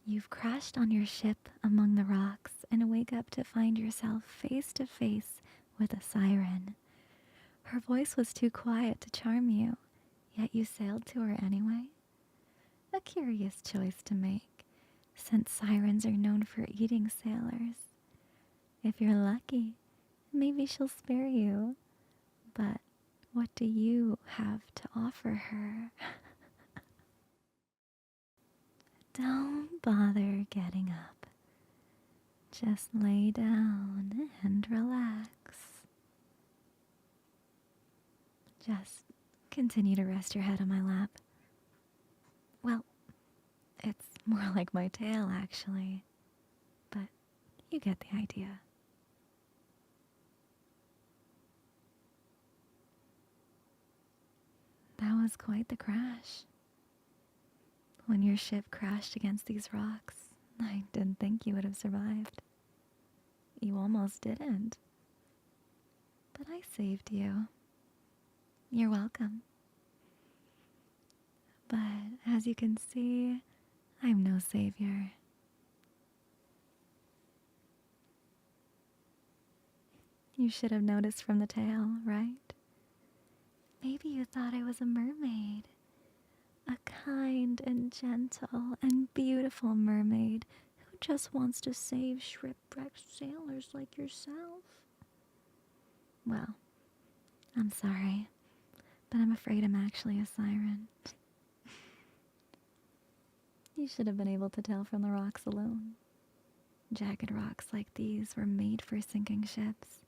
You've crashed on your ship among the rocks and wake up to find yourself face to face with a siren. Her voice was too quiet to charm you, yet you sailed to her anyway. A curious choice to make, since sirens are known for eating sailors. If you're lucky, maybe she'll spare you. But what do you have to offer her? Don't bother getting up. Just lay down and relax. Just continue to rest your head on my lap. Well, it's more like my tail, actually. But you get the idea. That was quite the crash. When your ship crashed against these rocks, I didn't think you would have survived. You almost didn't. But I saved you. You're welcome. But as you can see, I'm no savior. You should have noticed from the tail, right? Maybe you thought I was a mermaid. A kind and gentle and beautiful mermaid who just wants to save shipwrecked sailors like yourself. Well, I'm sorry, but I'm afraid I'm actually a siren. You should have been able to tell from the rocks alone. Jagged rocks like these were made for sinking ships.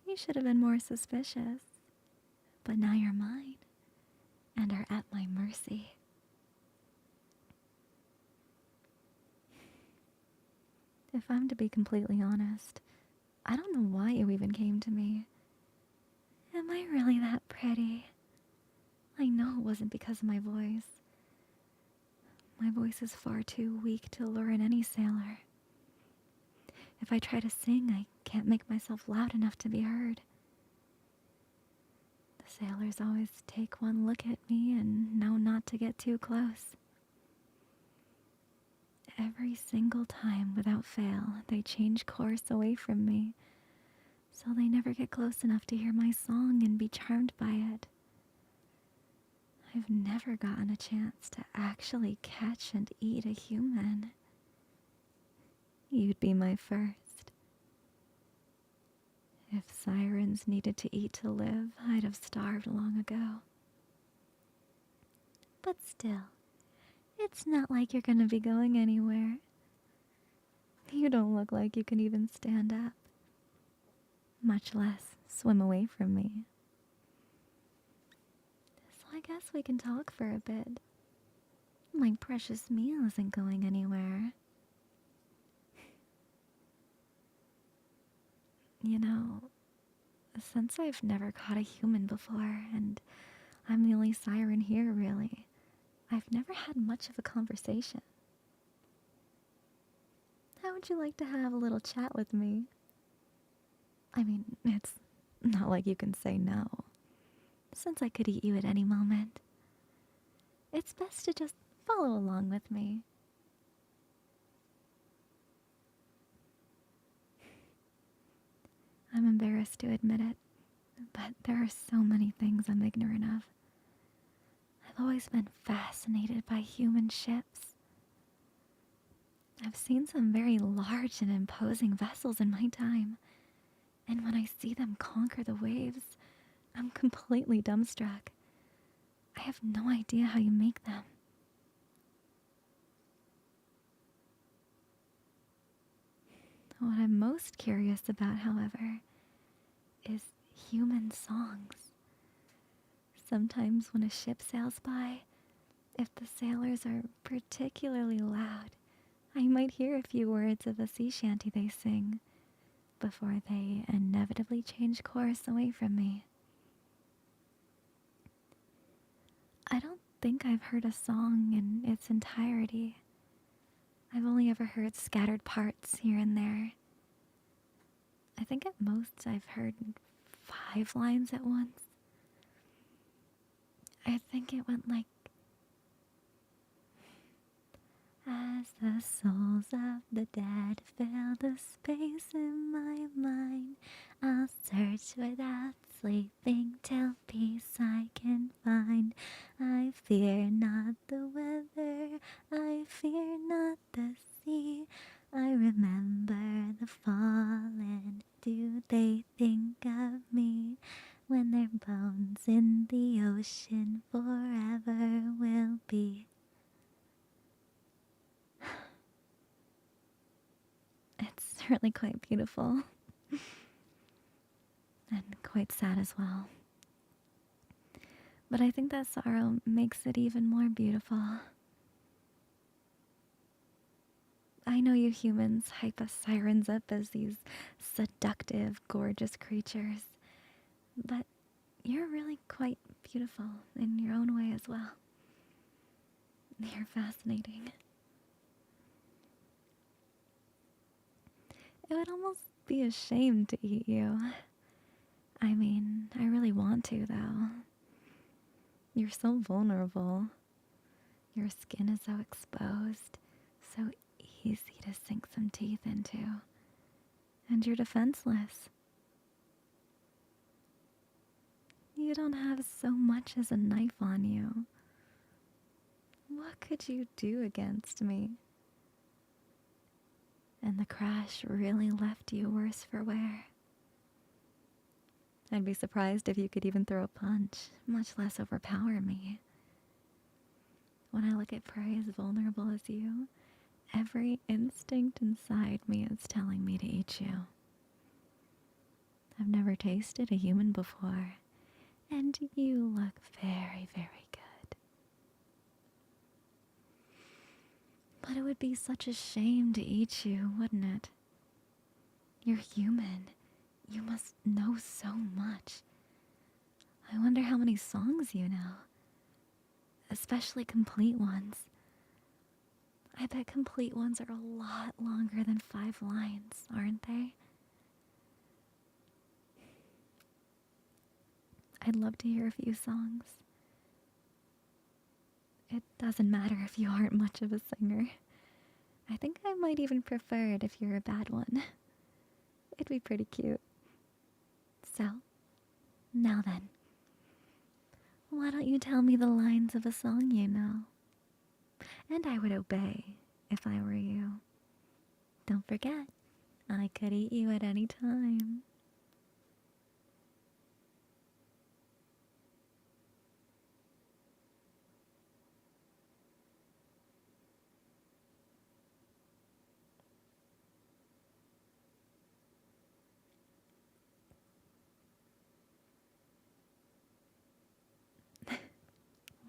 You should have been more suspicious, but now you're mine and are at my mercy. If I'm to be completely honest, I don't know why you even came to me. Am I really that pretty? I know it wasn't because of my voice. My voice is far too weak to lure in any sailor. If I try to sing, I can't make myself loud enough to be heard. The sailors always take one look at me and know not to get too close. Every single time, without fail, they change course away from me, so they never get close enough to hear my song and be charmed by it. I've never gotten a chance to actually catch and eat a human. You'd be my first. If sirens needed to eat to live, I'd have starved long ago. But still, it's not like you're gonna be going anywhere. You don't look like you can even stand up, much less swim away from me. So I guess we can talk for a bit. My precious meal isn't going anywhere. You know, since I've never caught a human before, and I'm the only siren here, really, I've never had much of a conversation. How would you like to have a little chat with me? I mean, it's not like you can say no, since I could eat you at any moment. It's best to just follow along with me. I'm embarrassed to admit it, but there are so many things I'm ignorant of. I've always been fascinated by human ships. I've seen some very large and imposing vessels in my time, and when I see them conquer the waves, I'm completely dumbstruck. I have no idea how you make them. What I'm most curious about, however, is human songs. Sometimes when a ship sails by, if the sailors are particularly loud, I might hear a few words of a sea shanty they sing before they inevitably change course away from me. I don't think I've heard a song in its entirety. I've only ever heard scattered parts here and there. I think at most I've heard 5 lines at once. I think it went like, As the souls of the dead fill the space in my mind, I'll search without sleeping till peace I can find. I fear not the weather, I fear not the sea. I remember the fallen, do they think of me? When their bones in the ocean forever will be. It's really quite beautiful and quite sad as well. But I think that sorrow makes it even more beautiful. I know you humans hype us sirens up as these seductive, gorgeous creatures, but you're really quite beautiful in your own way as well. You're fascinating. It would almost be a shame to eat you. I mean, I really want to, though. You're so vulnerable. Your skin is so exposed, so easy to sink some teeth into. And you're defenseless. You don't have so much as a knife on you. What could you do against me? And the crash really left you worse for wear. I'd be surprised if you could even throw a punch, much less overpower me. When I look at prey as vulnerable as you, every instinct inside me is telling me to eat you. I've never tasted a human before, and you look very, very good. But it would be such a shame to eat you, wouldn't it? You're human. You must know so much. I wonder how many songs you know. Especially complete ones. I bet complete ones are a lot longer than 5 lines, aren't they? I'd love to hear a few songs. It doesn't matter if you aren't much of a singer. I think I might even prefer it if you're a bad one. It'd be pretty cute. So, now then, why don't you tell me the lines of a song you know? And I would obey if I were you. Don't forget, I could eat you at any time.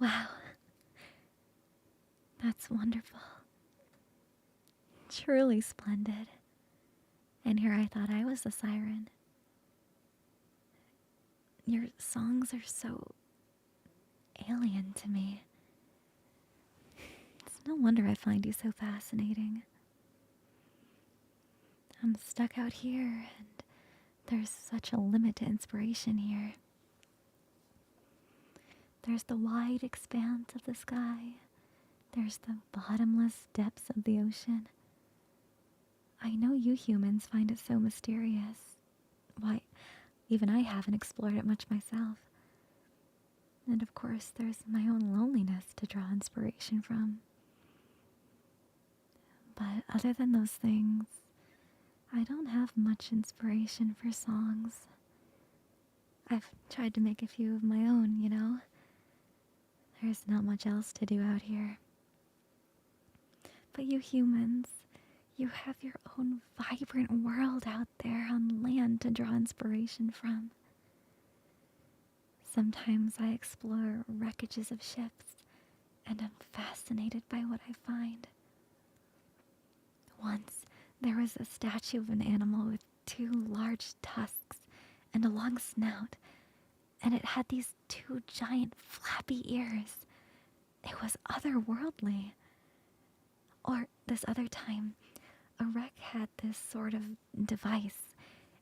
Wow, that's wonderful. Truly splendid. And here I thought I was the siren. Your songs are so alien to me. It's no wonder I find you so fascinating. I'm stuck out here, and there's such a limit to inspiration here. There's the wide expanse of the sky. There's the bottomless depths of the ocean. I know you humans find it so mysterious. Why, even I haven't explored it much myself. And of course, there's my own loneliness to draw inspiration from. But other than those things, I don't have much inspiration for songs. I've tried to make a few of my own, you know? There's not much else to do out here. But you humans, you have your own vibrant world out there on land to draw inspiration from. Sometimes I explore wreckages of ships, and I'm fascinated by what I find. Once, there was a statue of an animal with 2 large tusks and a long snout, and it had these 2 giant flappy ears. It was otherworldly. Or this other time, a wreck had this sort of device.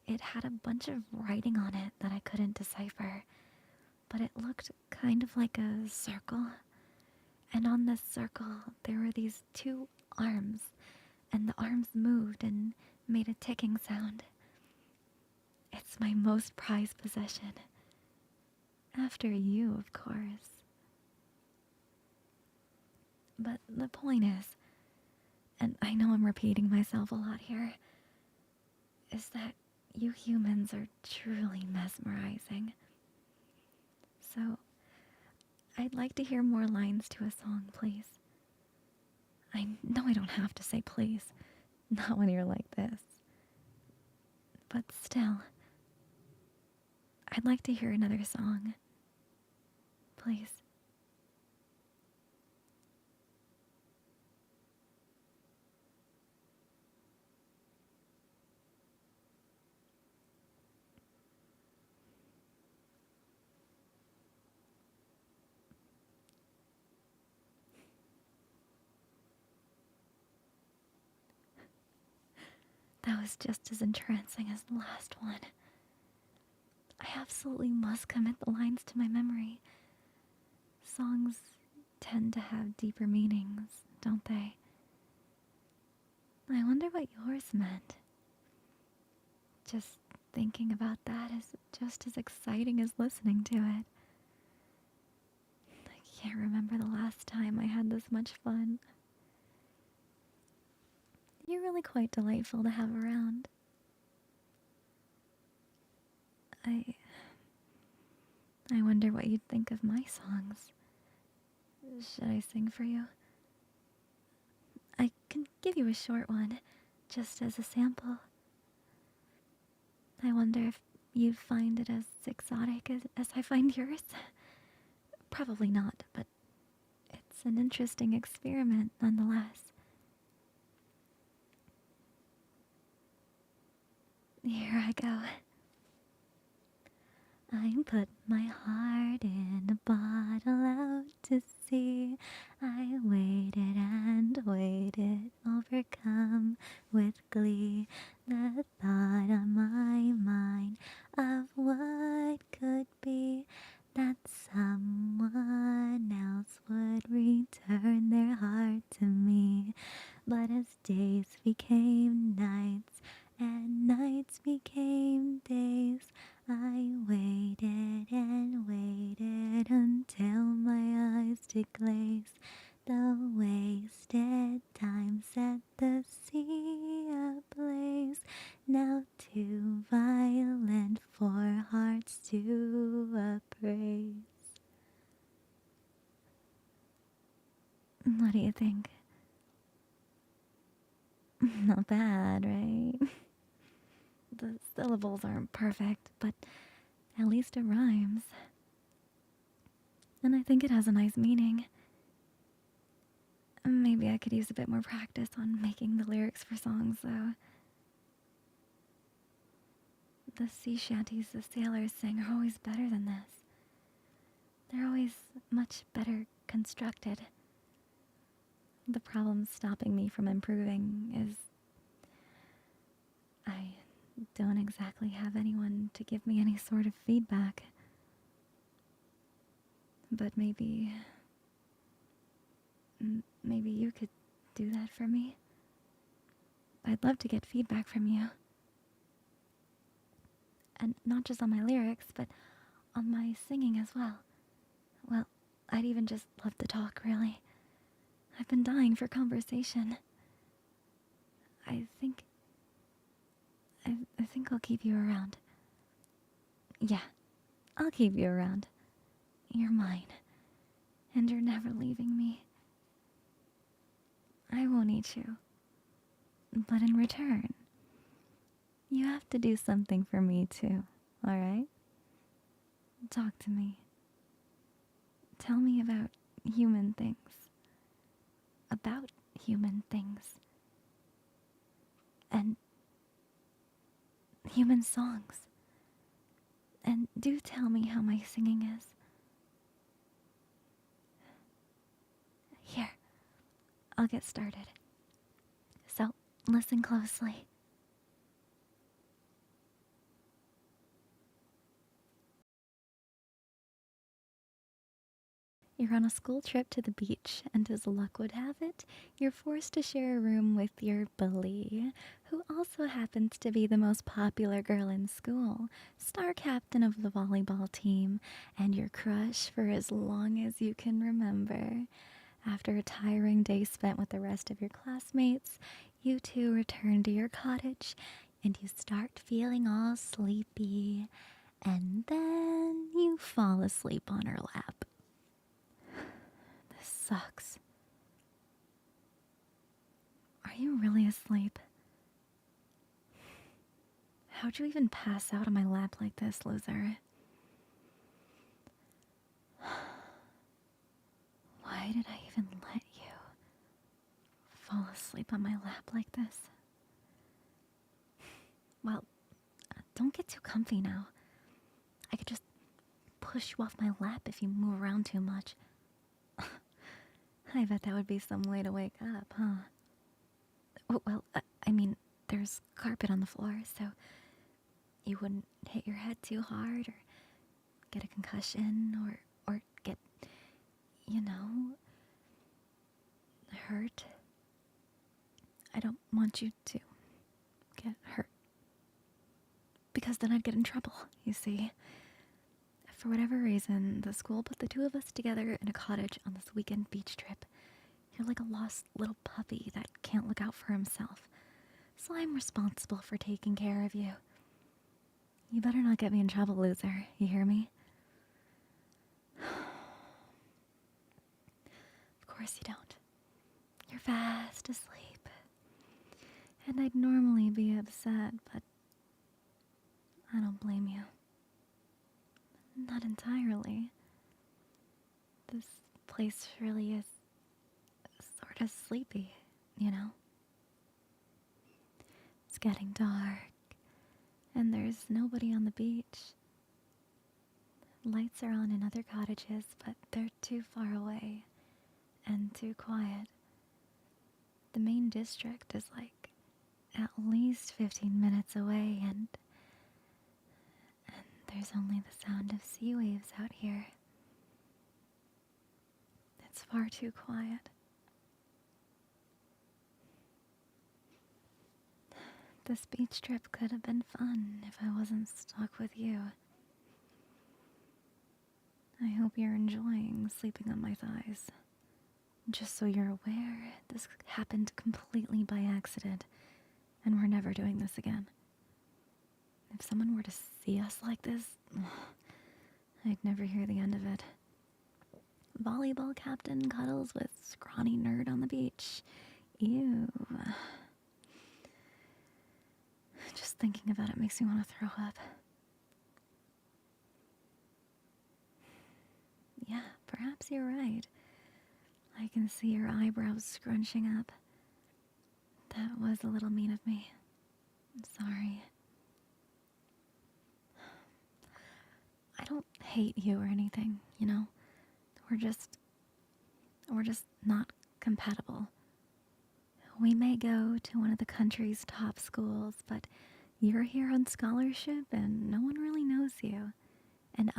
It had a bunch of writing on it that I couldn't decipher, but it looked kind of like a circle. And on this circle, there were these 2 arms, and the arms moved and made a ticking sound. It's my most prized possession. After you, of course. But the point is, and I know I'm repeating myself a lot here, is that you humans are truly mesmerizing. So, I'd like to hear more lines to a song, please. I know I don't have to say please, not when you're like this. But still, I'd like to hear another song. Please. That was just as entrancing as the last one. I absolutely must commit the lines to my memory. Songs tend to have deeper meanings, don't they? I wonder what yours meant. Just thinking about that is just as exciting as listening to it. I can't remember the last time I had this much fun. You're really quite delightful to have around. I wonder what you'd think of my songs. Should I sing for you? I can give you a short one, just as a sample. I wonder if you find it as exotic as I find yours. Probably not, but it's an interesting experiment nonetheless. Here I go. I put my heart in a bottle out to sea. I waited and waited, overcome with glee. The thought on my mind of what could be, that someone else would return their heart to me. But as days became nights and nights became days, I waited and waited until my eyes did glaze. The wasted time set the sea ablaze. Now too violent for hearts to appraise. What do you think? Not bad, right? The syllables aren't perfect, but at least it rhymes. And I think it has a nice meaning. Maybe I could use a bit more practice on making the lyrics for songs, though. The sea shanties the sailors sing are always better than this. They're always much better constructed. The problem stopping me from improving is I don't exactly have anyone to give me any sort of feedback. But maybe you could do that for me. I'd love to get feedback from you. And not just on my lyrics, but on my singing as well. Well, I'd even just love to talk, really. I've been dying for conversation. I think I'll keep you around. Yeah, I'll keep you around. You're mine. And you're never leaving me. I won't eat you. But in return, you have to do something for me too, alright? Talk to me. Tell me about human things. About human things. And human songs. And do tell me how my singing is. Here, I'll get started. So, listen closely. You're on a school trip to the beach, and as luck would have it, you're forced to share a room with your bully, who also happens to be the most popular girl in school, star captain of the volleyball team, and your crush for as long as you can remember. After a tiring day spent with the rest of your classmates, you two return to your cottage, and you start feeling all sleepy, and then you fall asleep on her lap. This sucks. Are you really asleep? How'd you even pass out on my lap like this, loser? Why did I even let you fall asleep on my lap like this? Well, don't get too comfy now. I could just push you off my lap if you move around too much. I bet that would be some way to wake up, huh? Well, I mean, there's carpet on the floor, so you wouldn't hit your head too hard or get a concussion or get, hurt. I don't want you to get hurt. Because then I'd get in trouble, you see. For whatever reason, the school put the two of us together in a cottage on this weekend beach trip. You're like a lost little puppy that can't look out for himself. So I'm responsible for taking care of you. You better not get me in trouble, loser. You hear me? Of course you don't. You're fast asleep. And I'd normally be upset, but I don't blame you. Not entirely. This place really is sort of sleepy, you know? It's getting dark, and there's nobody on the beach. Lights are on in other cottages, but they're too far away and too quiet. The main district is like at least 15 minutes away, and there's only the sound of sea waves out here. It's far too quiet. This beach trip could have been fun if I wasn't stuck with you. I hope you're enjoying sleeping on my thighs. Just so you're aware, this happened completely by accident, and we're never doing this again. If someone were to see us like this, I'd never hear the end of it. Volleyball captain cuddles with scrawny nerd on the beach. Ew. Just thinking about it makes me want to throw up. Yeah, perhaps you're right. I can see your eyebrows scrunching up. That was a little mean of me. I'm sorry. I don't hate you or anything, you know? We're just not compatible. We may go to one of the country's top schools, but you're here on scholarship and no one really knows you. And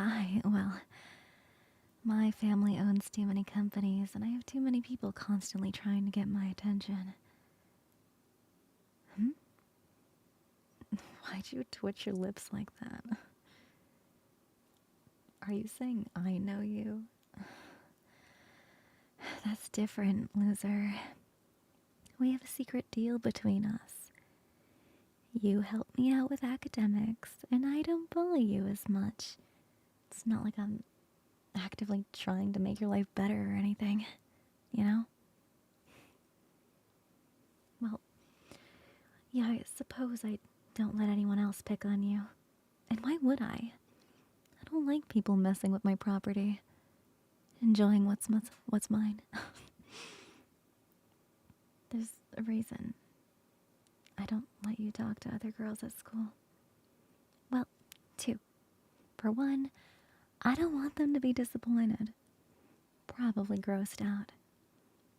my family owns too many companies and I have too many people constantly trying to get my attention. Why'd you twitch your lips like that? Are you saying I know you? That's different, loser. We have a secret deal between us. You help me out with academics, and I don't bully you as much. It's not like I'm actively trying to make your life better or anything, you know? Well, yeah, I suppose I don't let anyone else pick on you. And why would I? I don't like people messing with my property. Enjoying what's mine. There's a reason I don't let you talk to other girls at school. Well, two. For one, I don't want them to be disappointed. Probably grossed out.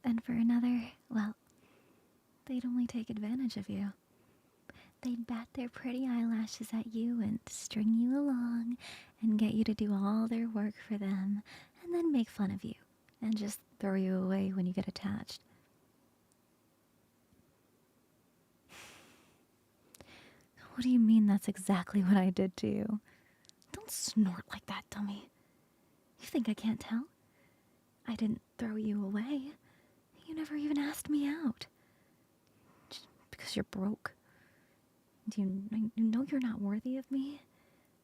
And for another, well, they'd only take advantage of you. They'd bat their pretty eyelashes at you and string you along and get you to do all their work for them and then make fun of you and just throw you away when you get attached. What do you mean that's exactly what I did to you? Don't snort like that, dummy. You think I can't tell? I didn't throw you away. You never even asked me out. Just because you're broke. Do you know you're not worthy of me?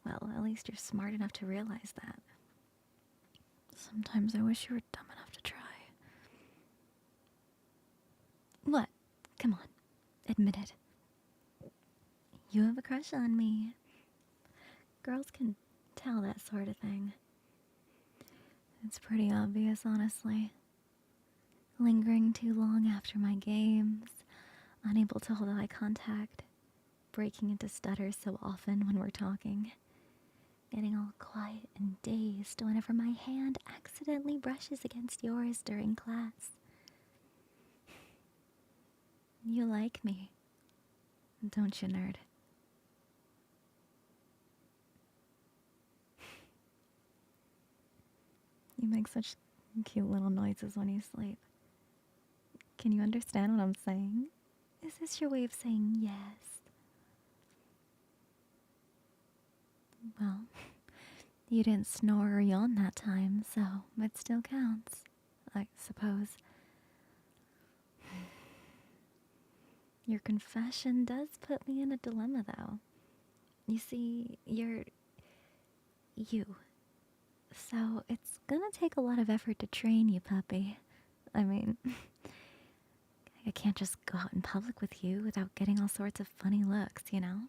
Well, at least you're smart enough to realize that. Sometimes I wish you were dumb enough to try. What? Come on. Admit it. You have a crush on me. Girls can tell that sort of thing. It's pretty obvious, honestly. Lingering too long after my games, unable to hold eye contact, breaking into stutters so often when we're talking, getting all quiet and dazed whenever my hand accidentally brushes against yours during class. You like me, don't you, nerd? You make such cute little noises when you sleep. Can you understand what I'm saying? Is this your way of saying yes? Well, you didn't snore or yawn that time, so it still counts, I suppose. Your confession does put me in a dilemma, though. You see, you're you. So it's gonna take a lot of effort to train you, puppy. I mean, I can't just go out in public with you without getting all sorts of funny looks, you know?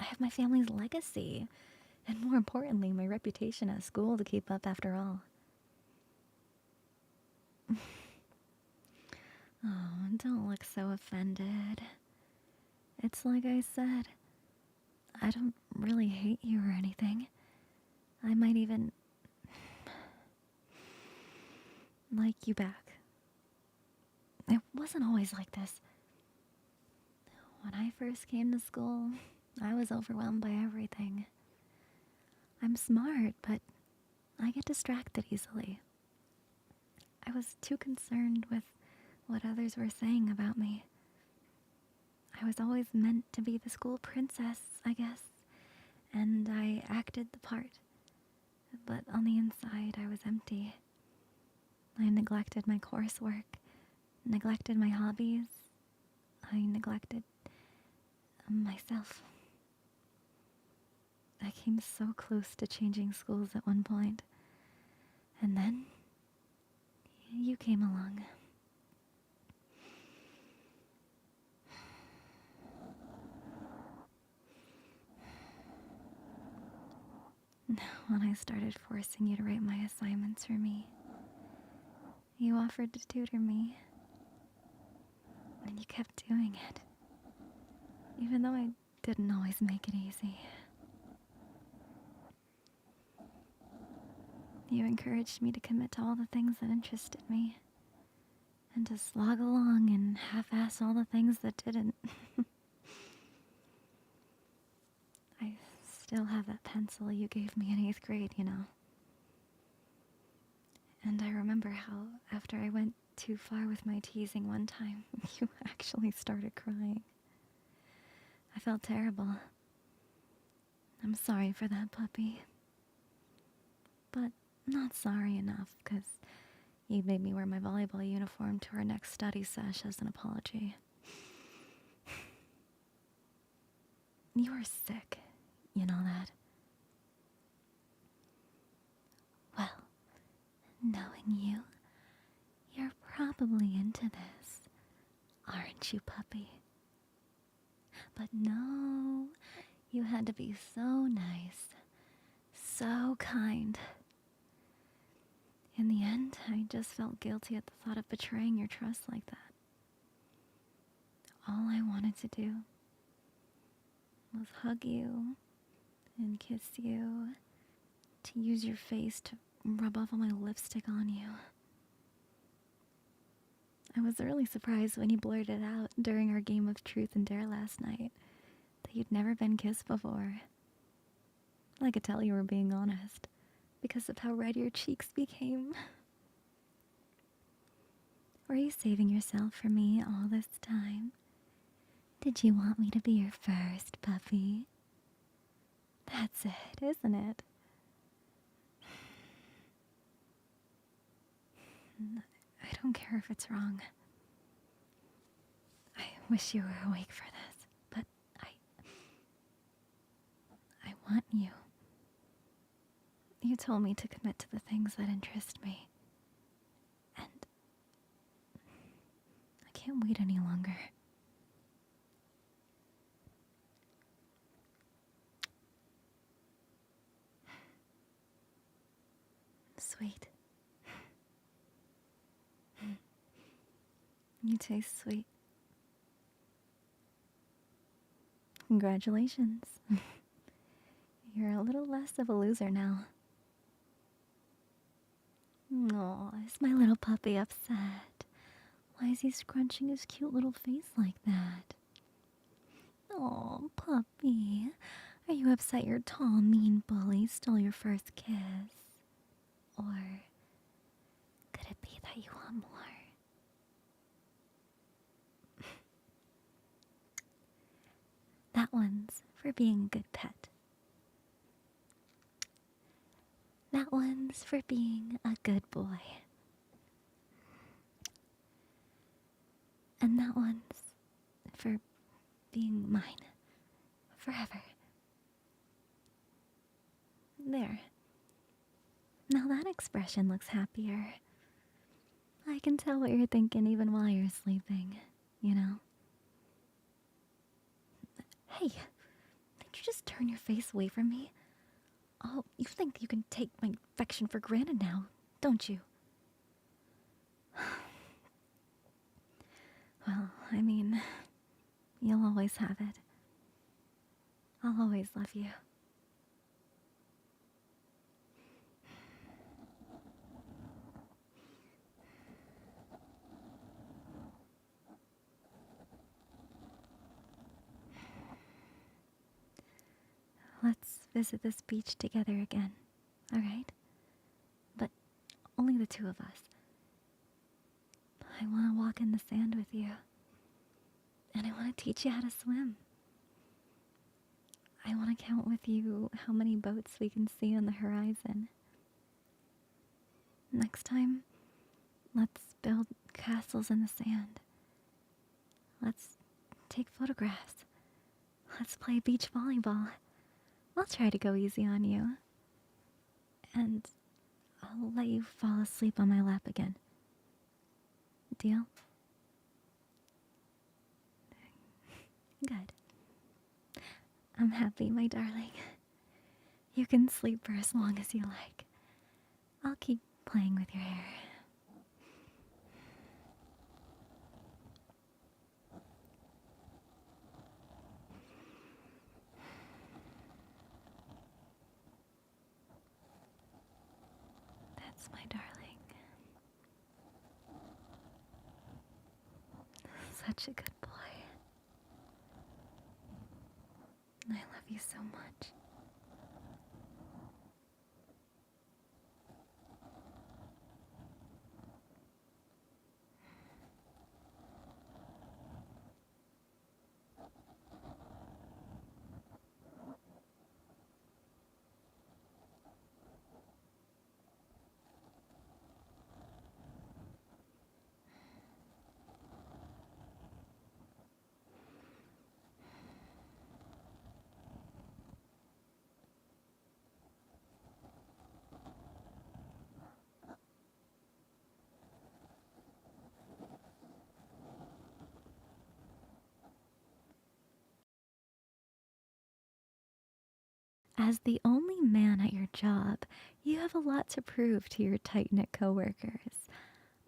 I have my family's legacy, and more importantly, my reputation at school to keep up after all. Oh, don't look so offended. It's like I said, I don't really hate you or anything. I might even like you back. It wasn't always like this. When I first came to school, I was overwhelmed by everything. I'm smart, but I get distracted easily. I was too concerned with what others were saying about me. I was always meant to be the school princess, I guess, and I acted the part. But on the inside, I was empty. I neglected my coursework, neglected my hobbies. I neglected myself. I came so close to changing schools at one point. And then, you came along. When I started forcing you to write my assignments for me, you offered to tutor me. And you kept doing it. Even though I didn't always make it easy. You encouraged me to commit to all the things that interested me. And to slog along and half-ass all the things that didn't. I still have that pencil you gave me in 8th grade, you know. And I remember how, after I went too far with my teasing one time, you actually started crying. I felt terrible. I'm sorry for that, puppy. But not sorry enough, because you made me wear my volleyball uniform to our next study sesh as an apology. You were sick, you know that? Well, knowing you, you're probably into this, aren't you, puppy? But no, you had to be so nice, so kind. In the end, I just felt guilty at the thought of betraying your trust like that. All I wanted to do was hug you and kiss you, to use your face to rub off all my lipstick on you. I was really surprised when you blurted out during our game of truth and dare last night that you'd never been kissed before. I could tell you were being honest because of how red your cheeks became. Were you saving yourself for me all this time? Did you want me to be your first puppy? That's it, isn't it? I don't care if it's wrong. I wish you were awake for this, but I want you. You told me to commit to the things that interest me. And I can't wait any longer. Sweet. You taste sweet. Congratulations. You're a little less of a loser now. Aw, is my little puppy upset? Why is he scrunching his cute little face like that? Oh, puppy. Are you upset your tall, mean bully stole your first kiss? Or could it be that you want more? That one's for being a good pet. That one's for being a good boy. And that one's for being mine. Forever. There. Now that expression looks happier. I can tell what you're thinking even while you're sleeping, you know? Hey, did you just turn your face away from me? Oh, you think you can take my affection for granted now, don't you? Well, I mean, you'll always have it. I'll always love you. Let's visit this beach together again, alright? But only the two of us. I want to walk in the sand with you. And I want to teach you how to swim. I want to count with you how many boats we can see on the horizon. Next time, let's build castles in the sand. Let's take photographs. Let's play beach volleyball. I'll try to go easy on you. And I'll let you fall asleep on my lap again. Deal? Good. I'm happy, my darling. You can sleep for as long as you like. I'll keep playing with your hair. That's my darling. Such a good boy. I love you so much. As the only man at your job, you have a lot to prove to your tight-knit coworkers.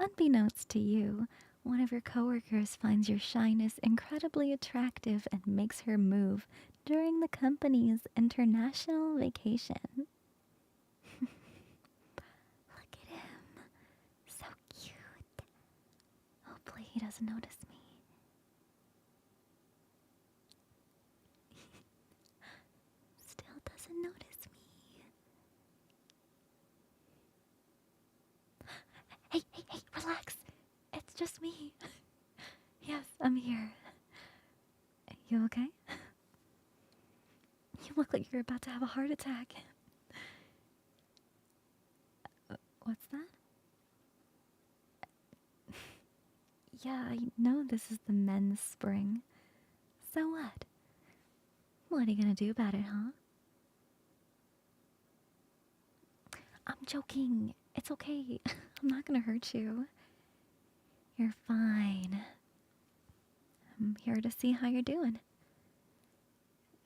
Unbeknownst to you, one of your coworkers finds your shyness incredibly attractive and makes her move during the company's international vacation. Look at him. So cute. Hopefully he doesn't notice me. Still doesn't notice me. Hey, relax. It's just You okay? You look like you're about to have a heart attack. What's that? Yeah, I know this is the men's spring. So what? What are you gonna do about it, huh? I'm joking. It's okay. I'm not gonna hurt you. You're fine. I'm here to see how you're doing.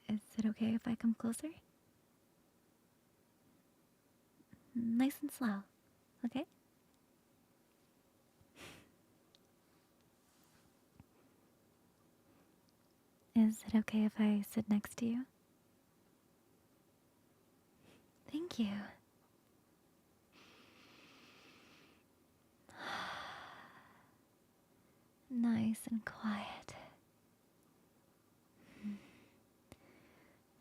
Is it okay if I come closer? Nice and slow, okay? Is it okay if I sit next to you? Thank you. Nice and quiet.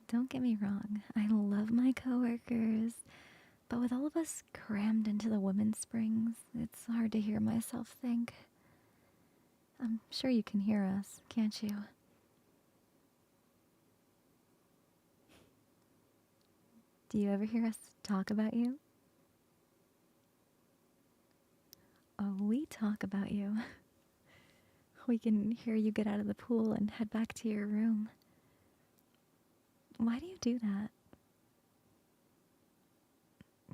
Don't get me wrong, I love my coworkers, but with all of us crammed into the women's springs, it's hard to hear myself think. I'm sure you can hear us, can't you? Do you ever hear us talk about you? Oh, we talk about you. We can hear you get out of the pool and head back to your room. Why do you do that?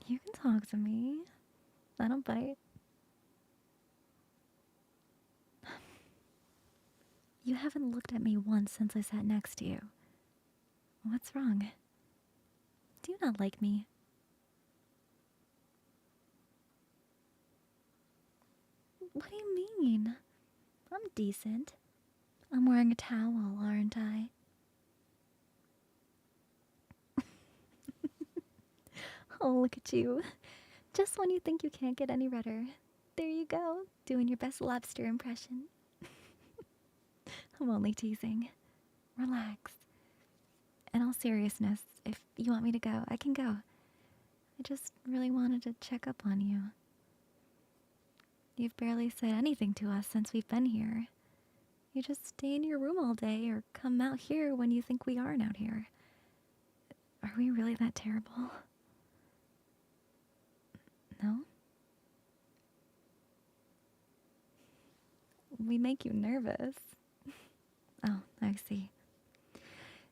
You can talk to me. I don't bite. You haven't looked at me once since I sat next to you. What's wrong? Do you not like me? What do you mean? I'm decent. I'm wearing a towel, aren't I? Oh, look at you. Just when you think you can't get any redder, there you go, doing your best lobster impression. I'm only teasing. Relax. In all seriousness, if you want me to go, I can go. I just really wanted to check up on you. You've barely said anything to us since we've been here. You just stay in your room all day or come out here when you think we aren't out here. Are we really that terrible? No? We make you nervous. Oh, I see.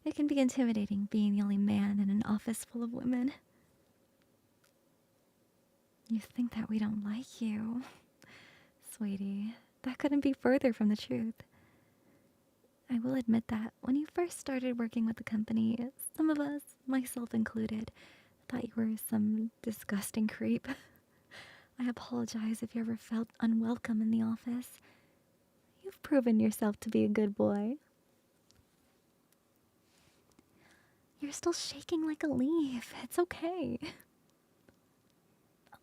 It can be intimidating being the only man in an office full of women. You think that we don't like you. Sweetie, that couldn't be further from the truth. I will admit that when you first started working with the company, some of us, myself included, thought you were some disgusting creep. I apologize if you ever felt unwelcome in the office. You've proven yourself to be a good boy. You're still shaking like a leaf. It's okay.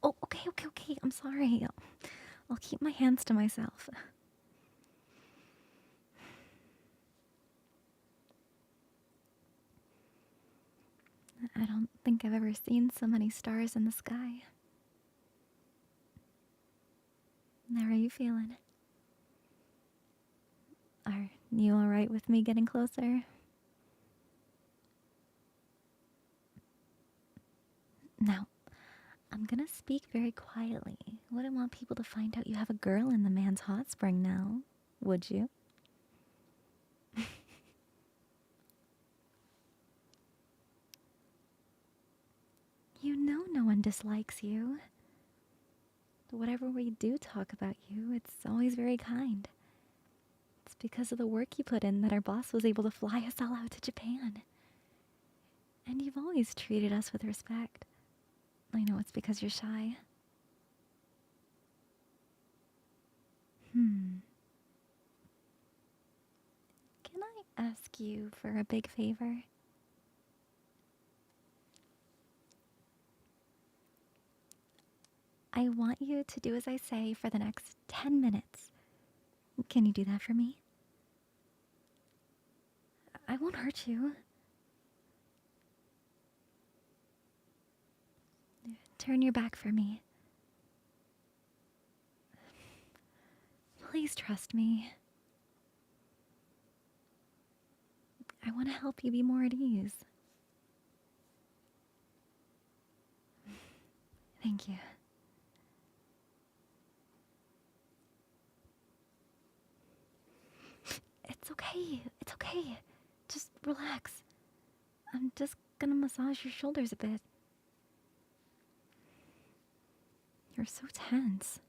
Oh, okay. I'm sorry. I'll keep my hands to myself. I don't think I've ever seen so many stars in the sky. How are you feeling? Are you alright with me getting closer? Now, I'm gonna speak very quietly. Wouldn't want people to find out you have a girl in the man's hot spring now, would you? You know no one dislikes you. Whatever we do talk about you, it's always very kind. It's because of the work you put in that our boss was able to fly us all out to Japan. And you've always treated us with respect. I know it's because you're shy. Can I ask you for a big favor? I want you to do as I say for the next 10 minutes. Can you do that for me? I won't hurt you. Turn your back for me. Please trust me. want to help you be more at ease. Thank you. It's okay. It's okay. Just relax. I'm just gonna massage your shoulders a bit. You're so tense.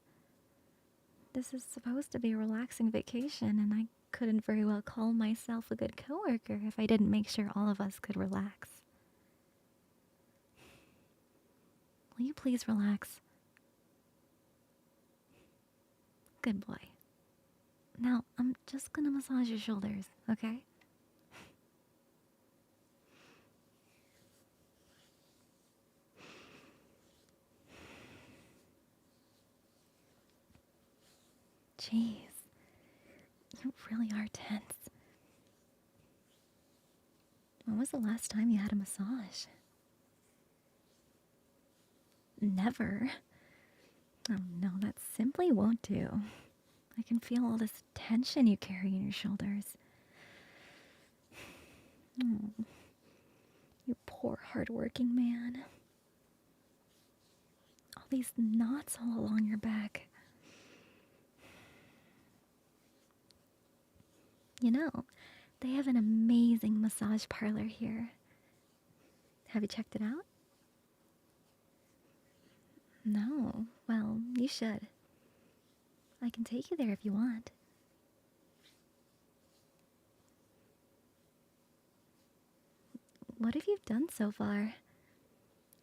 This is supposed to be a relaxing vacation, and I couldn't very well call myself a good coworker if I didn't make sure all of us could relax. Will you please relax? Good boy. Now, I'm just gonna massage your shoulders, okay? Jeez. You really are tense. When was the last time you had a massage? Never. Oh no, that simply won't do. I can feel all this tension you carry in your shoulders. Oh, you poor hard-working man. All these knots all along your back. You know, they have an amazing massage parlor here. Have you checked it out? No. Well, you should. I can take you there if you want. What have you done so far?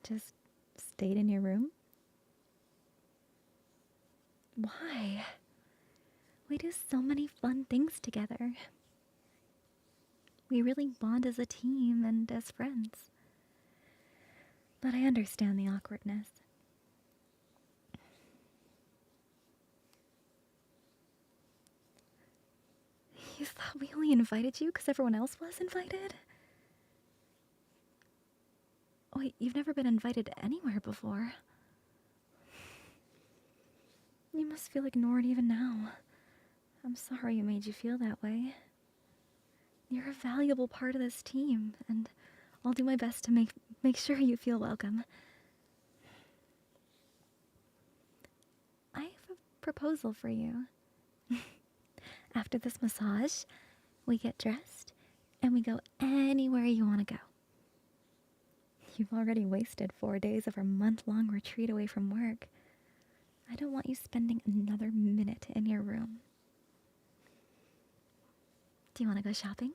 Just stayed in your room? Why? We do so many fun things together. We really bond as a team and as friends. But I understand the awkwardness. You thought we only invited you because everyone else was invited? Wait, you've never been invited anywhere before. You must feel ignored even now. I'm sorry it made you feel that way. You're a valuable part of this team, and I'll do my best to make sure you feel welcome. I have a proposal for you. After this massage, we get dressed, and we go anywhere you want to go. You've already wasted 4 days of our month-long retreat away from work. I don't want you spending another minute in your room. Do you want to go shopping?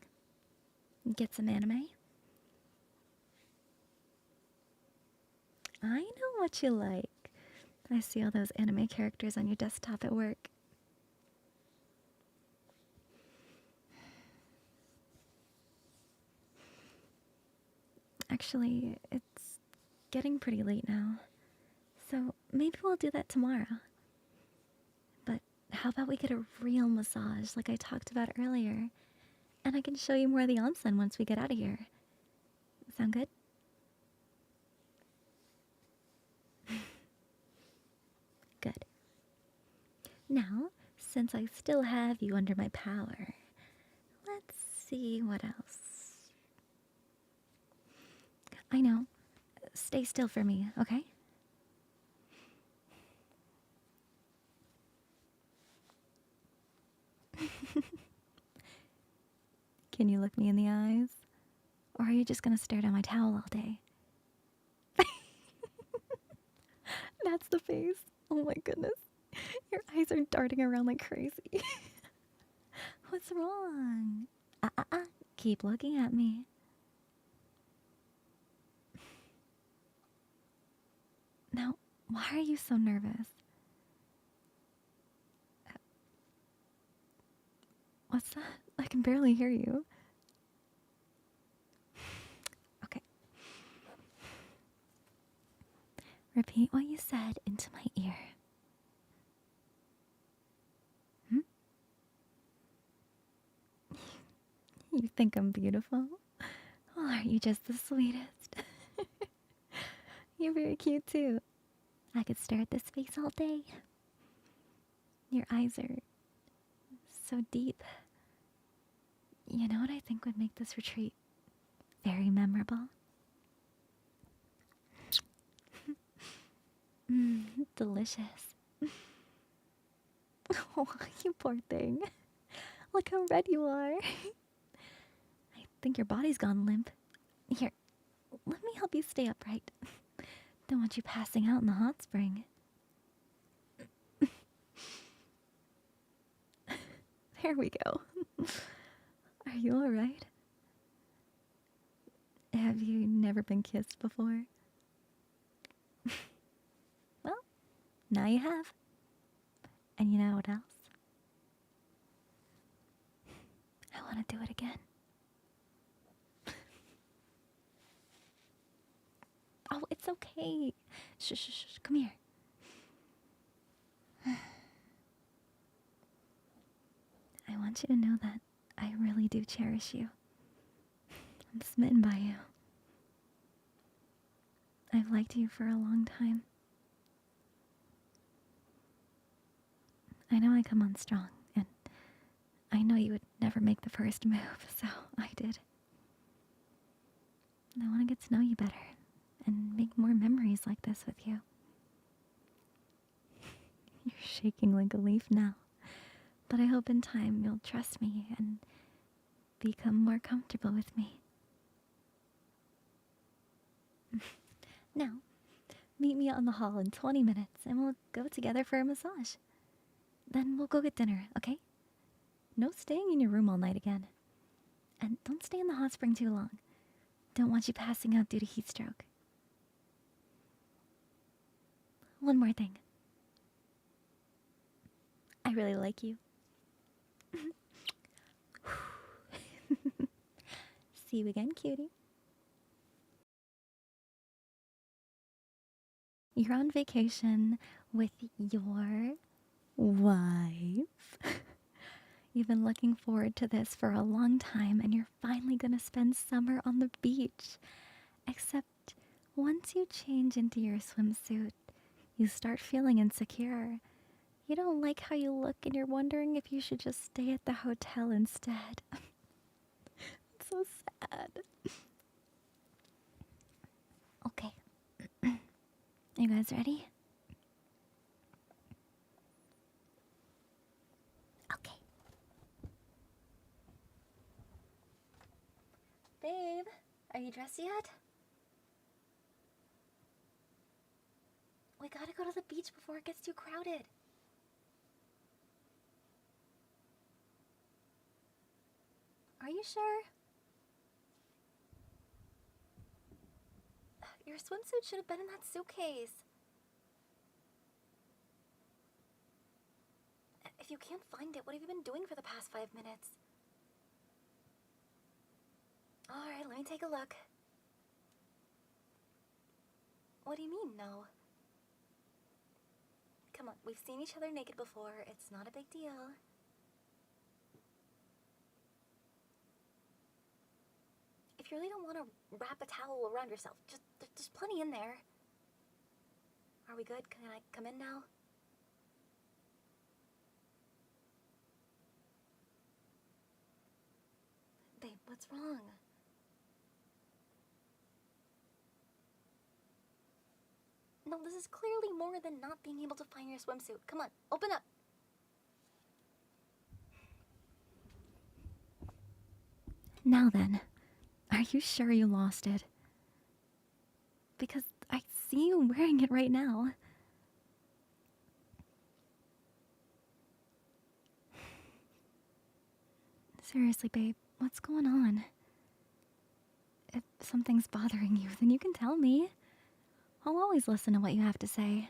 Get some anime? I know what you like. I see all those anime characters on your desktop at work. Actually, it's getting pretty late now, so maybe we'll do that tomorrow. But how about we get a real massage like I talked about earlier, and I can show you more of the onsen once we get out of here. Sound good? Good. Now, since I still have you under my power, let's see what else. I know. Stay still for me, okay? Can you look me in the eyes? Or are you just gonna stare down my towel all day? That's the face. Oh my goodness. Your eyes are darting around like crazy. What's wrong? Keep looking at me. Now, why are you so nervous? What's that? I can barely hear you. Okay. Repeat what you said into my ear. You think I'm beautiful? Well, aren't you just the sweetest? You're very cute too. I could stare at this face all day. Your eyes are so deep. You know what I think would make this retreat Very memorable. Delicious. Oh, you poor thing. Look how red you are. I think your body's gone limp. Here, let me help you stay upright. Don't want you passing out in the hot spring. There we go. Are you alright? Have you never been kissed before? Well, now you have. And you know what else? I want to do it again. Oh, it's okay. Shh, shh, shh, come here. I want you to know that I really do cherish you. I'm smitten by you. I've liked you for a long time. I know I come on strong, and I know you would never make the first move, so I did. I want to get to know you better and make more memories like this with you. You're shaking like a leaf now, but I hope in time you'll trust me and become more comfortable with me. Now, meet me out in the hall in 20 minutes and we'll go together for a massage. Then we'll go get dinner, okay? No staying in your room all night again. And don't stay in the hot spring too long. Don't want you passing out due to heat stroke. One more thing. I really like you. See you again, cutie. You're on vacation with your wife. You've been looking forward to this for a long time, and you're finally gonna spend summer on the beach. Except once you change into your swimsuit, you start feeling insecure. You don't like how you look, and you're wondering if you should just stay at the hotel instead. It's so sad. Okay. You guys ready? Okay. Babe, are you dressed yet? We gotta go to the beach before it gets too crowded. Are you sure? Your swimsuit should have been in that suitcase. If you can't find it, what have you been doing for the past 5 minutes? Alright, let me take a look. What do you mean, no? Come on, we've seen each other naked before. It's not a big deal. If you really don't want to wrap a towel around yourself, there's plenty in there. Are we good? Can I come in now? Babe, what's wrong? No, this is clearly more than not being able to find your swimsuit. Come on, open up. Now then, are you sure you lost it? Because I see you wearing it right now. Seriously, babe, what's going on? If something's bothering you, then you can tell me. I'll always listen to what you have to say.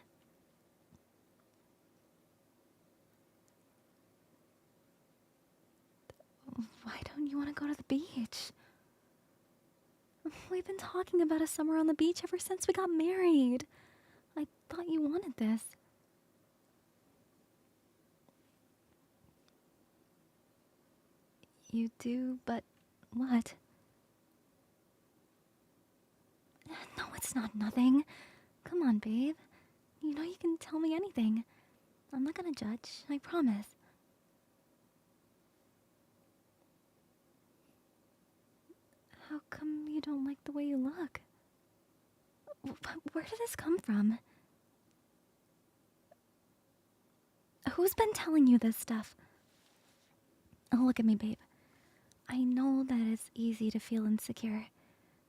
Why don't you want to go to the beach? We've been talking about a summer on the beach ever since we got married. I thought you wanted this. You do, but what? No, it's not nothing. Come on, babe. You know you can tell me anything. I'm not gonna judge, I promise. How come you don't like the way you look? Where did this come from? Who's been telling you this stuff? Oh, look at me, babe. I know that it's easy to feel insecure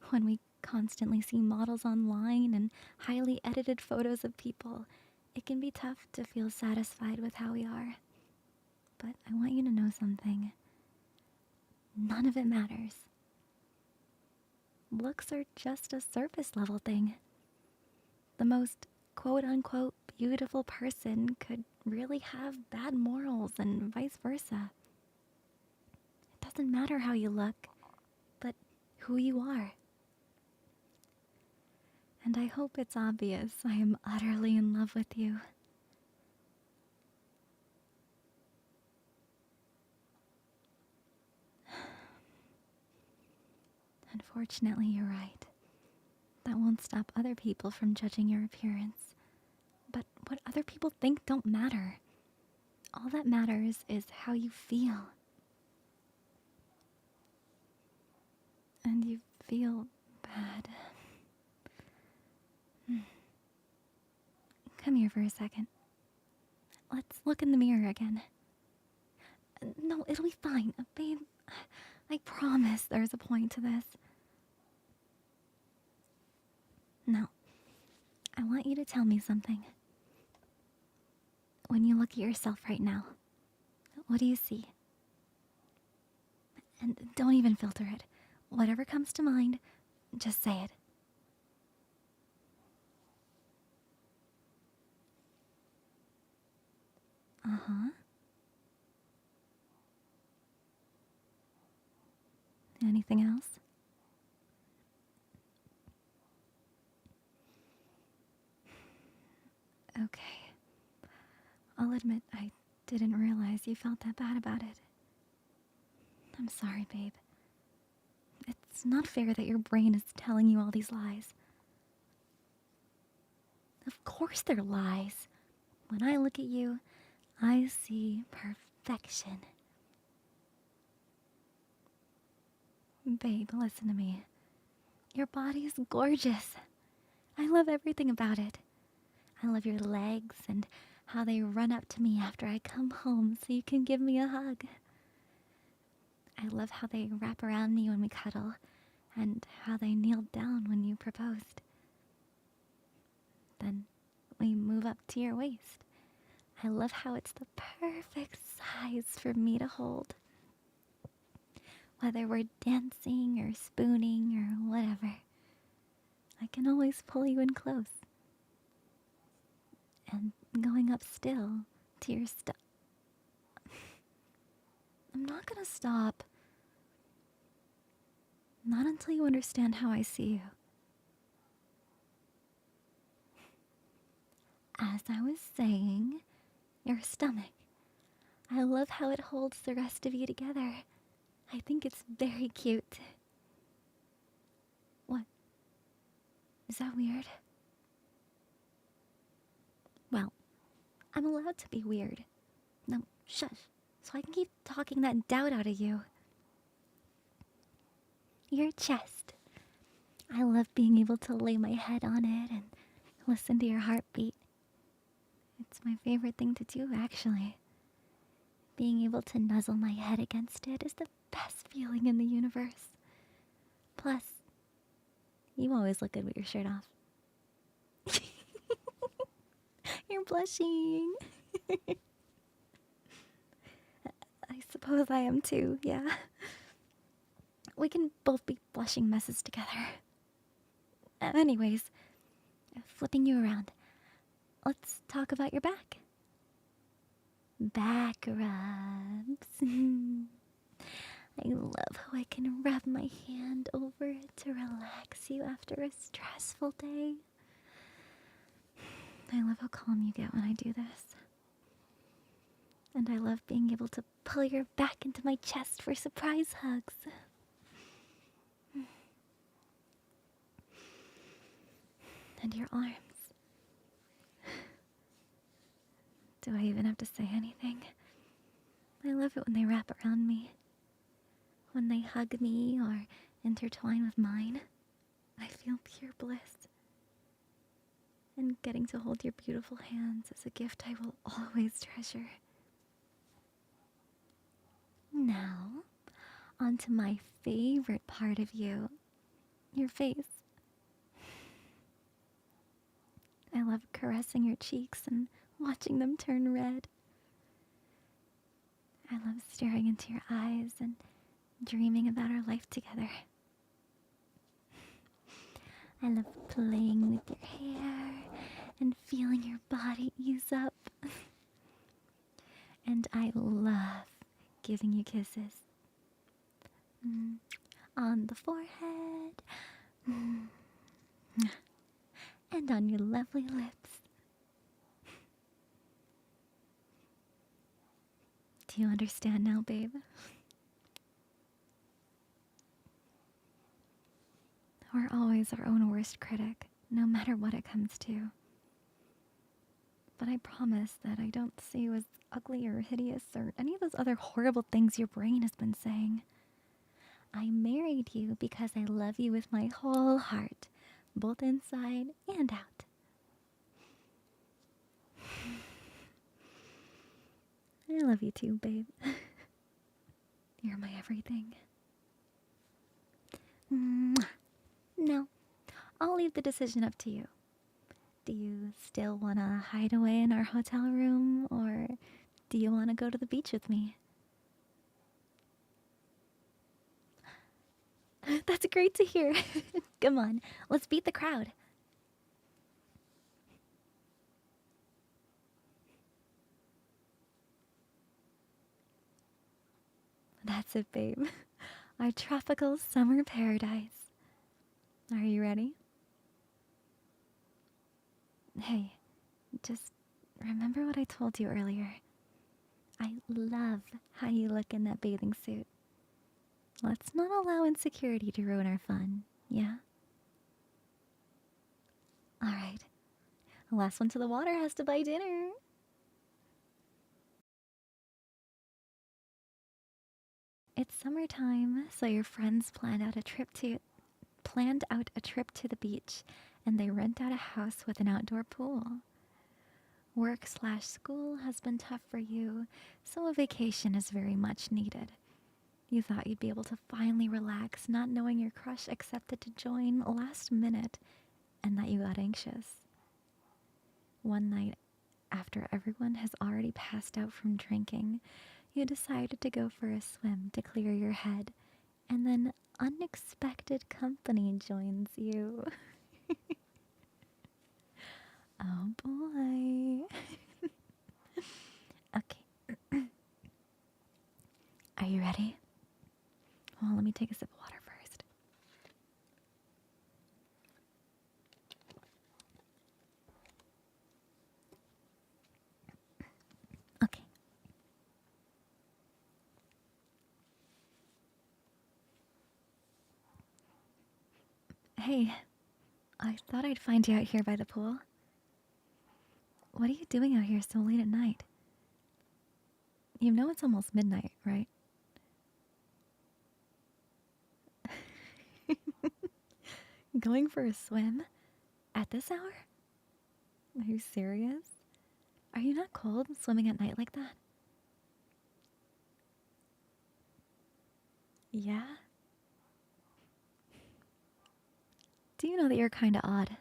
when we constantly see models online and highly edited photos of people. It can be tough to feel satisfied with how we are. But I want you to know something. None of it matters. Looks are just a surface level thing. The most quote-unquote beautiful person could really have bad morals and vice versa. It doesn't matter how you look, but who you are. And I hope it's obvious I am utterly in love with you. Unfortunately, you're right. That won't stop other people from judging your appearance. But what other people think don't matter. All that matters is how you feel. And you feel bad. Come here for a second. Let's look in the mirror again. No, it'll be fine. Babe, I promise there's a point to this. Now, I want you to tell me something. When you look at yourself right now, what do you see? And don't even filter it. Whatever comes to mind, just say it. Uh-huh. Anything else? Okay. I'll admit I didn't realize you felt that bad about it. I'm sorry, babe. It's not fair that your brain is telling you all these lies. Of course they're lies. When I look at you, I see perfection. Babe, listen to me. Your body is gorgeous. I love everything about it. I love your legs and how they run up to me after I come home so you can give me a hug. I love how they wrap around me when we cuddle and how they kneel down when you proposed. Then we move up to your waist. I love how it's the perfect size for me to hold. Whether we're dancing or spooning or whatever, I can always pull you in close. And going up still to your I'm not gonna stop. Not until you understand how I see you. As I was saying, your stomach. I love how it holds the rest of you together. I think it's very cute. What? Is that weird? Well, I'm allowed to be weird. Now, shush, so I can keep talking that doubt out of you. Your chest. I love being able to lay my head on it and listen to your heartbeat. It's my favorite thing to do, actually. Being able to nuzzle my head against it is the best feeling in the universe. Plus, you always look good with your shirt off. You're blushing. I suppose I am too, yeah. We can both be blushing messes together. Anyways, flipping you around, let's talk about your back. Back rubs. I love how I can rub my hand over it to relax you after a stressful day. I love how calm you get when I do this. And I love being able to pull your back into my chest for surprise hugs. And your arms. Do I even have to say anything? I love it when they wrap around me. When they hug me or intertwine with mine, I feel pure bliss. And getting to hold your beautiful hands is a gift I will always treasure. Now, on to my favorite part of you, your face. I love caressing your cheeks and watching them turn red. I love staring into your eyes and dreaming about our life together. I love playing with your hair and feeling your body ease up. And I love giving you kisses. On the forehead. And on your lovely lips. Do you understand now, babe? We're always our own worst critic, no matter what it comes to. But I promise that I don't see you as ugly or hideous or any of those other horrible things your brain has been saying. I married you because I love you with my whole heart, both inside and out. I love you too, babe. You're my everything. No, I'll leave the decision up to you. Do you still want to hide away in our hotel room, or do you want to go to the beach with me? That's great to hear. Come on, let's beat the crowd. That's it, babe. Our tropical summer paradise. Are you ready? Hey, just remember what I told you earlier. I love how you look in that bathing suit. Let's not allow insecurity to ruin our fun, yeah? Alright. The last one to the water has to buy dinner. It's summertime, so your friends planned out a trip to the beach, and they rent out a house with an outdoor pool. Work/school has been tough for you, so a vacation is very much needed. You thought you'd be able to finally relax, not knowing your crush accepted to join last minute, and that you got anxious. One night, after everyone has already passed out from drinking, you decided to go for a swim to clear your head, and then unexpected company joins you. Oh boy. Okay. Are you ready? Well, let me take a sip of water first. Okay. Hey, I thought I'd find you out here by the pool. What are you doing out here so late at night? You know it's almost midnight, right? Going for a swim? At this hour? Are you serious? Are you not cold swimming at night like that? Yeah? Do you know that you're kinda odd?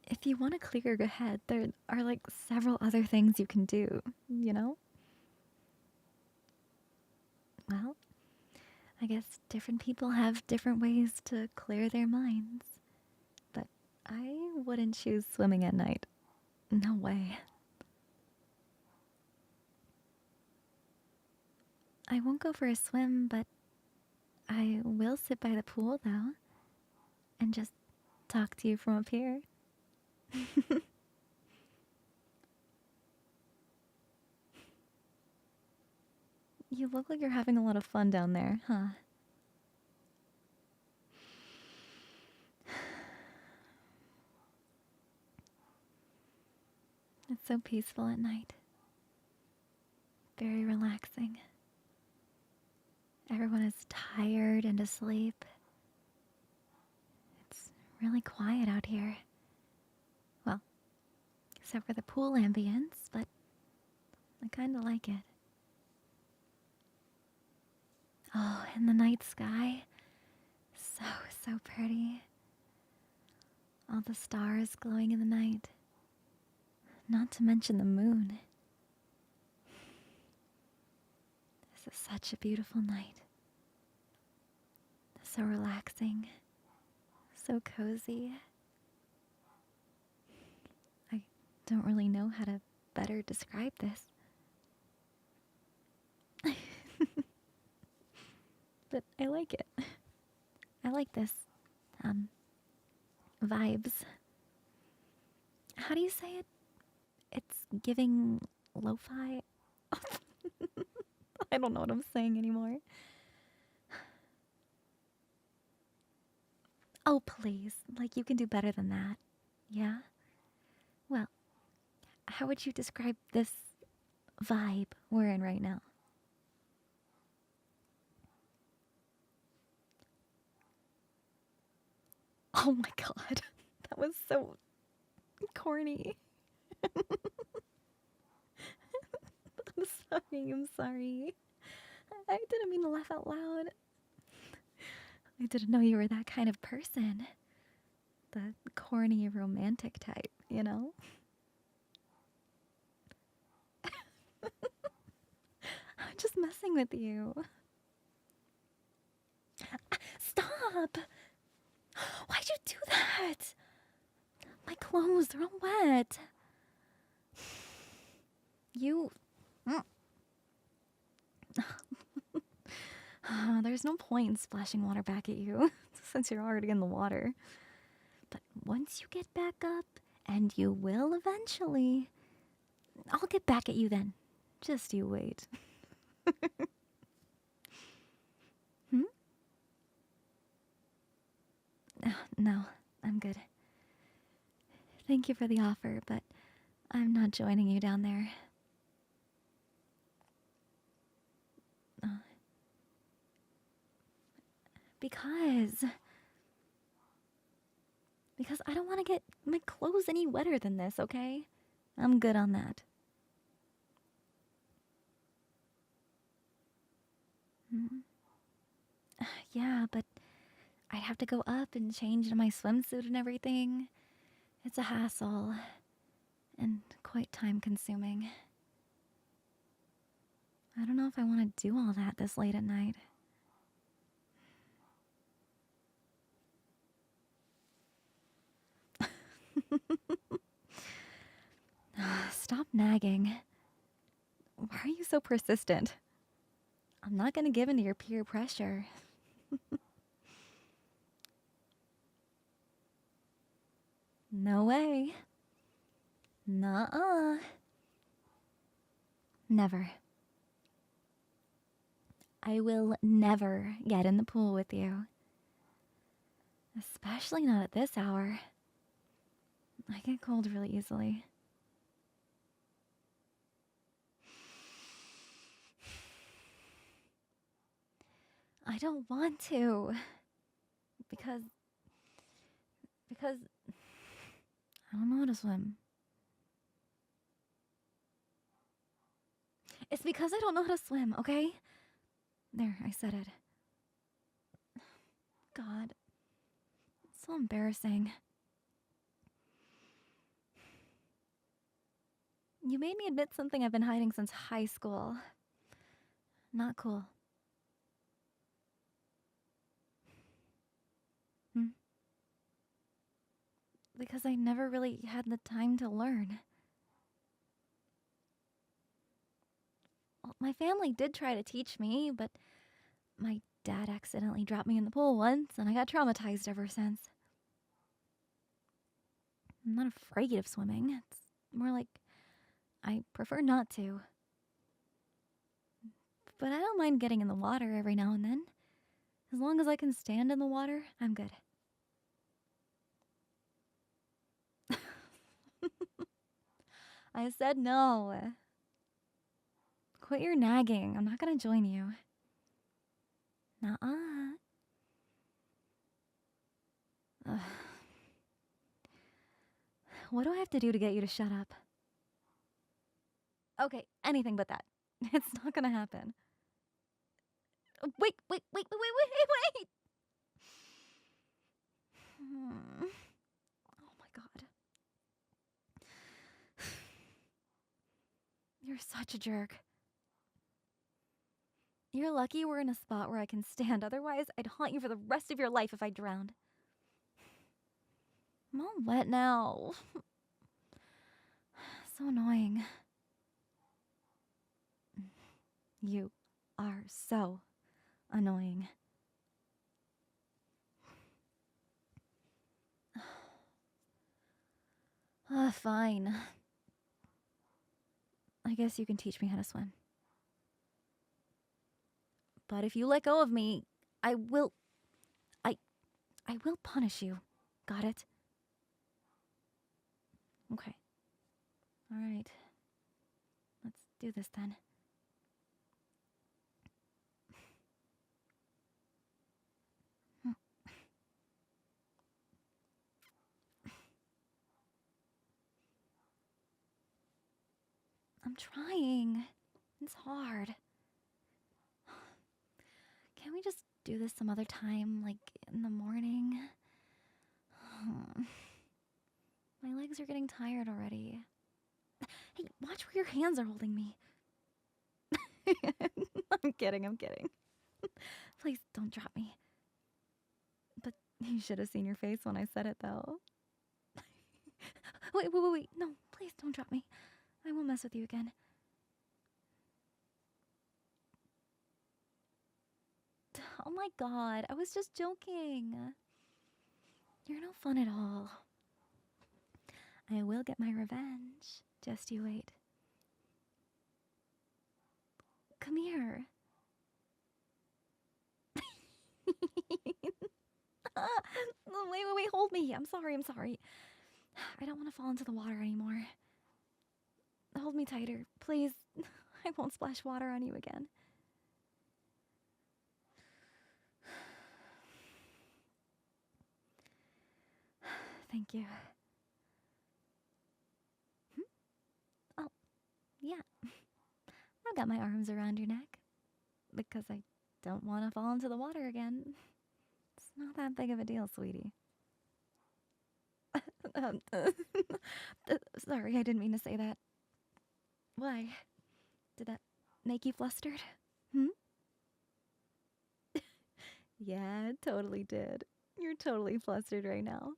If you want to clear your head, there are like several other things you can do, you know? Well, I guess different people have different ways to clear their minds. But I wouldn't choose swimming at night. No way. I won't go for a swim, but I will sit by the pool, though, and just talk to you from up here. You look like you're having a lot of fun down there, huh? It's so peaceful at night. very relaxing. Everyone is tired and asleep. It's really quiet out here. Well, except for the pool ambience, but I kind of like it. Oh, and the night sky. So pretty. All the stars glowing in the night. Not to mention the moon. This is such a beautiful night. So relaxing. So cozy. I don't really know how to better describe this. But I like it. I like this. Vibes. How do you say it? It's giving lo-fi. I don't know what I'm saying anymore. Oh, please. Like, you can do better than that. Yeah? Well, how would you describe this vibe we're in right now? Oh my god. That was so corny. I'm sorry. I didn't mean to laugh out loud. I didn't know you were that kind of person. The corny romantic type, you know? I'm just messing with you. Stop! Why'd you do that? My clothes, they're all wet. You... There's no point in splashing water back at you, since you're already in the water. But once you get back up, and you will eventually, I'll get back at you then. Just you wait. Hmm? No, I'm good. Thank you for the offer, but I'm not joining you down there. Because I don't want to get my clothes any wetter than this, okay? I'm good on that. Yeah, but I'd have to go up and change into my swimsuit and everything. It's a hassle and quite time consuming. I don't know if I want to do all that this late at night. Stop nagging. Why are you so persistent? I'm not gonna give in to your peer pressure. No way. Nuh-uh. Never. I will never get in the pool with you. Especially not at this hour. I get cold really easily. I don't want to. Because I don't know how to swim. It's because I don't know how to swim, okay? There, I said it. God. It's so embarrassing. You made me admit something I've been hiding since high school. Not cool. Because I never really had the time to learn. Well, my family did try to teach me, but my dad accidentally dropped me in the pool once, and I got traumatized ever since. I'm not afraid of swimming. It's more like I prefer not to. But I don't mind getting in the water every now and then. As long as I can stand in the water, I'm good. I said no. Quit your nagging. I'm not gonna join you. Nuh-uh. Ugh. What do I have to do to get you to shut up? Okay, anything but that. It's not gonna happen. Wait. Oh my god. You're such a jerk. You're lucky we're in a spot where I can stand. Otherwise, I'd haunt you for the rest of your life if I drowned. I'm all wet now. So annoying. You are so annoying. Fine. I guess you can teach me how to swim. But if you let go of me, I will punish you. Got it? Okay. All right. Let's do this then. I'm trying. It's hard. Can't we just do this some other time, like in the morning? My legs are getting tired already. Hey, watch where your hands are holding me. I'm kidding. Please don't drop me. But you should have seen your face when I said it, though. Wait. No, please don't drop me. I won't mess with you again. Oh my god, I was just joking. You're no fun at all. I will get my revenge. Just you wait. Come here. Wait, hold me. I'm sorry. I don't want to fall into the water anymore. Hold me tighter, please. I won't splash water on you again. Thank you. Oh, yeah. I've got my arms around your neck. Because I don't want to fall into the water again. It's not that big of a deal, sweetie. Sorry, I didn't mean to say that. Why? Did that make you flustered? Yeah, it totally did. You're totally flustered right now.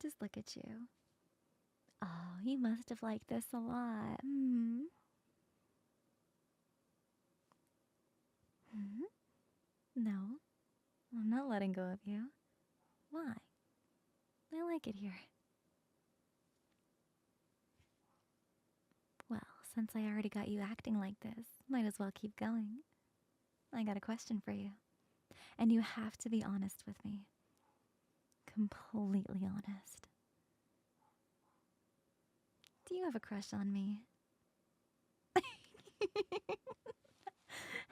Just look at you. Oh, you must have liked this a lot. No, I'm not letting go of you. Why? I like it here. Well, since I already got you acting like this, might as well keep going. I got a question for you. And you have to be honest with me. Completely honest. Do you have a crush on me?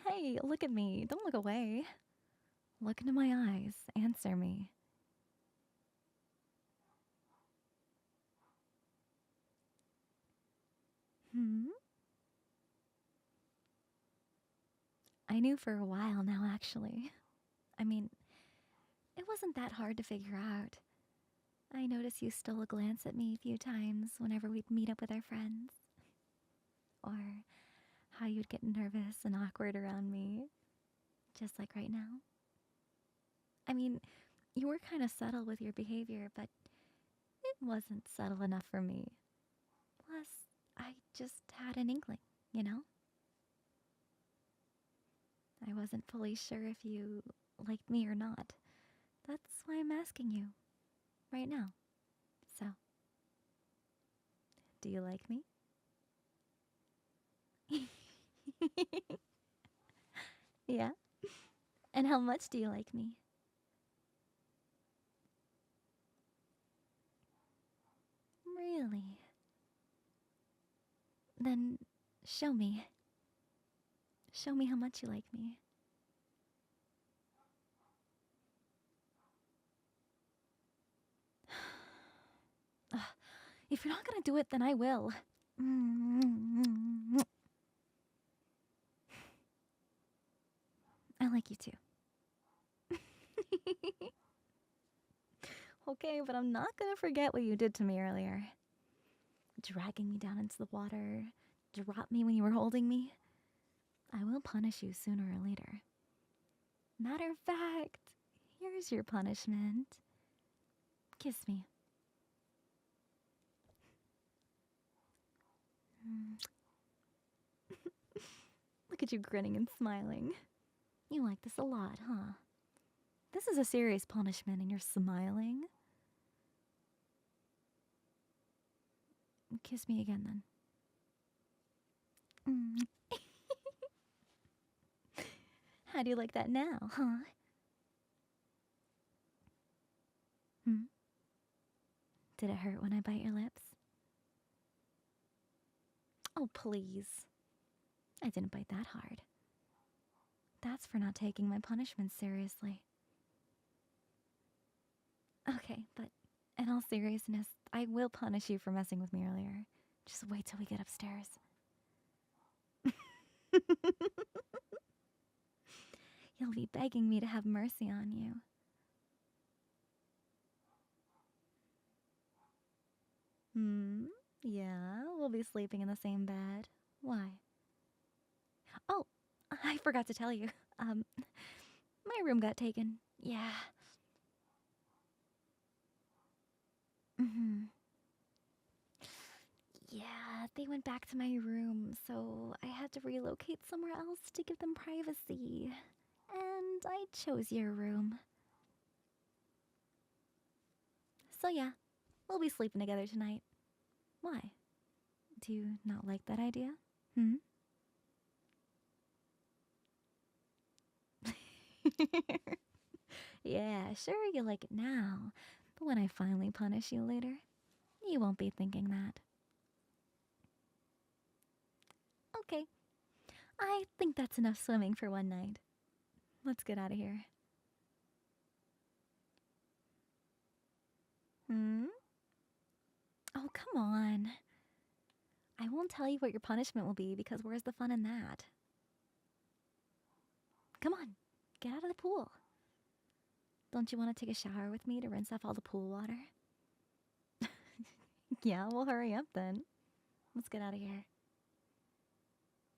Hey, look at me. Don't look away. Look into my eyes. Answer me. I knew for a while now, actually. I mean, it wasn't that hard to figure out. I noticed you stole a glance at me a few times whenever we'd meet up with our friends. Or how you'd get nervous and awkward around me. Just like right now. I mean, you were kind of subtle with your behavior, but it wasn't subtle enough for me. Plus, I just had an inkling, you know? I wasn't fully sure if you liked me or not. That's why I'm asking you. Right now. So, do you like me? Yeah? And how much do you like me? Really? Then show me. Show me how much you like me. If you're not gonna do it, then I will. I like you too. Okay, but I'm not gonna forget what you did to me earlier. Dragging me down into the water, drop me when you were holding me. I will punish you sooner or later. Matter of fact, here's your punishment. Kiss me. Look at you grinning and smiling. You like this a lot, huh? This is a serious punishment and you're smiling? Kiss me again then. How do you like that now, huh? Did it hurt when I bite your lips? Oh, please. I didn't bite that hard. That's for not taking my punishment seriously. Okay, but in all seriousness, I will punish you for messing with me earlier. Just wait till we get upstairs. You'll be begging me to have mercy on you. Yeah, we'll be sleeping in the same bed. Why? Oh, I forgot to tell you. My room got taken. Yeah. Yeah, they went back to my room, so I had to relocate somewhere else to give them privacy. And I chose your room. So yeah, we'll be sleeping together tonight. Why? Do you not like that idea? Yeah, sure you like it now, but when I finally punish you later, you won't be thinking that. Okay, I think that's enough swimming for one night. Let's get out of here. Oh, come on. I won't tell you what your punishment will be because where's the fun in that? Come on, get out of the pool. Don't you want to take a shower with me to rinse off all the pool water? Yeah, we'll hurry up then. Let's get out of here.